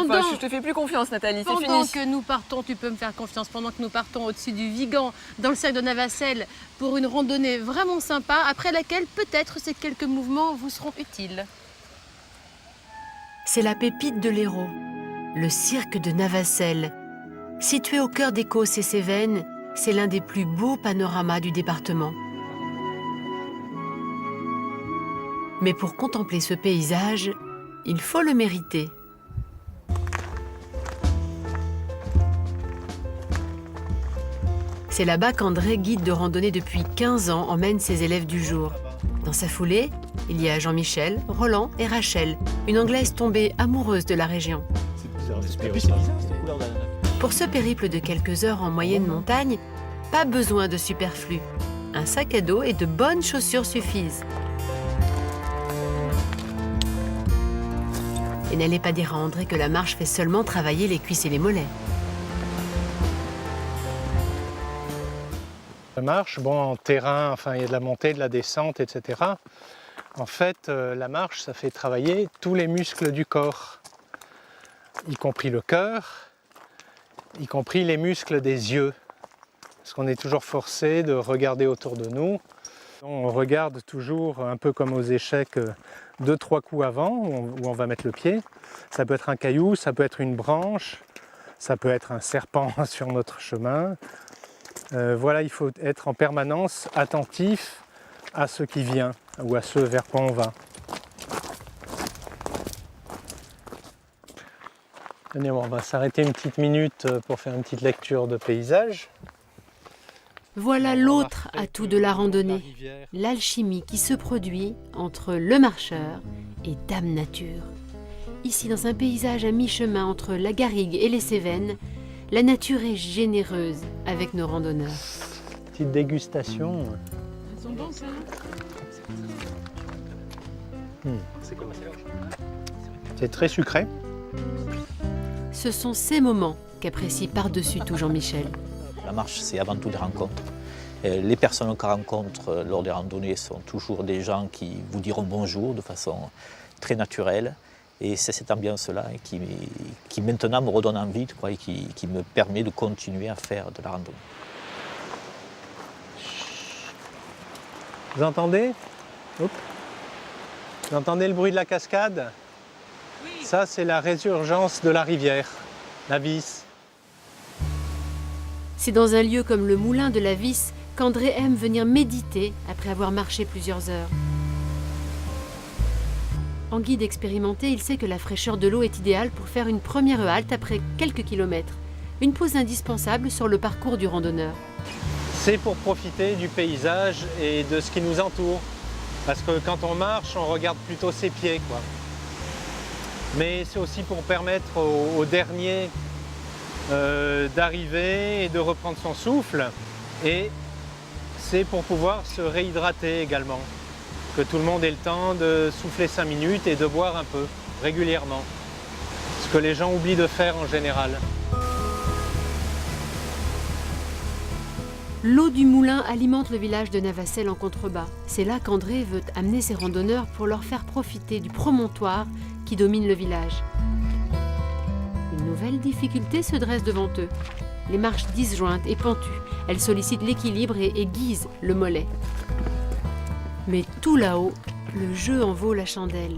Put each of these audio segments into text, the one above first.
Enfin, je te fais plus confiance, Nathalie, c'est fini. Pendant que nous partons, tu peux me faire confiance, pendant que nous partons au-dessus du Vigan, dans le cercle de Navacelles, pour une randonnée vraiment sympa, après laquelle peut-être ces quelques mouvements vous seront utiles. C'est la pépite de l'Hérault, le cirque de Navacelles. Situé au cœur des Causses et Cévennes, c'est l'un des plus beaux panoramas du département. Mais pour contempler ce paysage, il faut le mériter. C'est là-bas qu'André, guide de randonnée depuis 15 ans, emmène ses élèves du jour. Dans sa foulée, il y a Jean-Michel, Roland et Rachel, une Anglaise tombée amoureuse de la région. Pour ce périple de quelques heures en moyenne montagne, pas besoin de superflu. Un sac à dos et de bonnes chaussures suffisent. Et n'allez pas dire à André que la marche fait seulement travailler les cuisses et les mollets. La marche, bon, en terrain, enfin, il y a de la montée, de la descente, etc. En fait, la marche, ça fait travailler tous les muscles du corps, y compris le cœur, y compris les muscles des yeux. Parce qu'on est toujours forcé de regarder autour de nous. On regarde toujours, un peu comme aux échecs, 2-3 coups avant, où on va mettre le pied. Ça peut être un caillou, ça peut être une branche, ça peut être un serpent sur notre chemin. Voilà, il faut être en permanence attentif à ce qui vient, ou à ce vers quoi on va. Allez, on va s'arrêter une petite minute pour faire une petite lecture de paysage. Voilà l'autre atout de la randonnée, l'alchimie qui se produit entre le marcheur et Dame Nature. Ici, dans un paysage à mi-chemin entre la Garrigue et les Cévennes, la nature est généreuse avec nos randonneurs. Petite dégustation. Elles sont bonnes, ça. C'est très sucré. Ce sont ces moments qu'apprécie par-dessus tout Jean-Michel. La marche, c'est avant tout des rencontres. Les personnes qu'on rencontre lors des randonnées sont toujours des gens qui vous diront bonjour de façon très naturelle. Et c'est cette ambiance-là qui maintenant me redonne envie, quoi, et qui me permet de continuer à faire de la randonnée. Vous entendez? Hop. Vous entendez le bruit de la cascade? Oui. Ça, c'est la résurgence de la rivière, la Vis. C'est dans un lieu comme le Moulin de la Vis qu'André aime venir méditer après avoir marché plusieurs heures. En guide expérimenté, il sait que la fraîcheur de l'eau est idéale pour faire une première halte après quelques kilomètres. Une pause indispensable sur le parcours du randonneur. C'est pour profiter du paysage et de ce qui nous entoure. Parce que quand on marche, on regarde plutôt ses pieds, quoi. Mais c'est aussi pour permettre au dernier d'arriver et de reprendre son souffle. Et c'est pour pouvoir se réhydrater également. Que tout le monde ait le temps de souffler 5 minutes et de boire un peu, régulièrement. Ce que les gens oublient de faire en général. L'eau du moulin alimente le village de Navacelles en contrebas. C'est là qu'André veut amener ses randonneurs pour leur faire profiter du promontoire qui domine le village. Une nouvelle difficulté se dresse devant eux. Les marches disjointes et pentues. Elles sollicitent l'équilibre et aiguisent le mollet. Mais tout là-haut, le jeu en vaut la chandelle.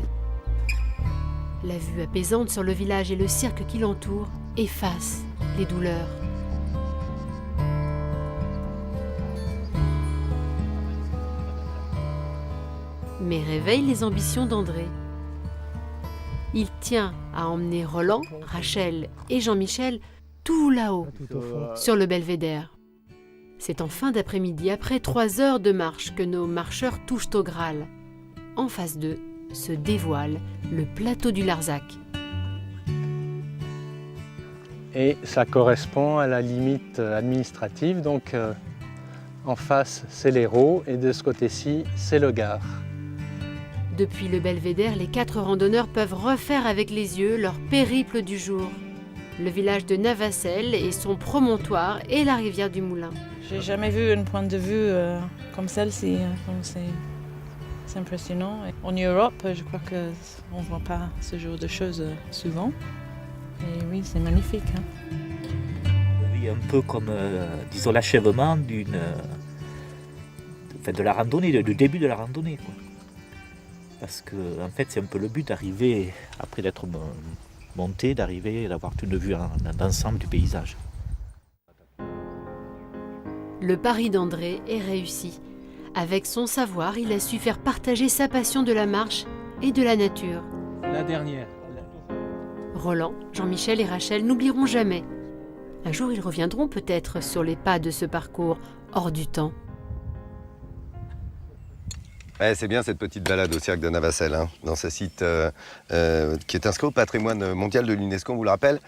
La vue apaisante sur le village et le cirque qui l'entoure efface les douleurs. Mais réveille les ambitions d'André. Il tient à emmener Roland, Rachel et Jean-Michel tout là-haut, sur le belvédère. C'est en fin d'après-midi, après 3 heures de marche, que nos marcheurs touchent au Graal. En face d'eux se dévoile le plateau du Larzac. Et ça correspond à la limite administrative, donc en face c'est l'Hérault et de ce côté-ci c'est le Gard. Depuis le belvédère, les 4 randonneurs peuvent refaire avec les yeux leur périple du jour. Le village de Navacelles et son promontoire et la rivière du Moulin. J'ai jamais vu un point de vue comme celle-ci. C'est impressionnant. En Europe, je crois qu'on ne voit pas ce genre de choses souvent. Et oui, c'est magnifique. Hein. On vit un peu comme, disons, l'achèvement de la randonnée, du début de la randonnée, quoi. Parce que, en fait, c'est un peu le but d'arriver, après d'être monté, d'arriver, d'avoir une vue d'ensemble du paysage. Le pari d'André est réussi. Avec son savoir, il a su faire partager sa passion de la marche et de la nature. La dernière. Roland, Jean-Michel et Rachel n'oublieront jamais. Un jour, ils reviendront peut-être sur les pas de ce parcours hors du temps. Ouais, c'est bien cette petite balade au cirque de Navacelle, hein, dans ce site qui est inscrit au patrimoine mondial de l'UNESCO, on vous le rappelle.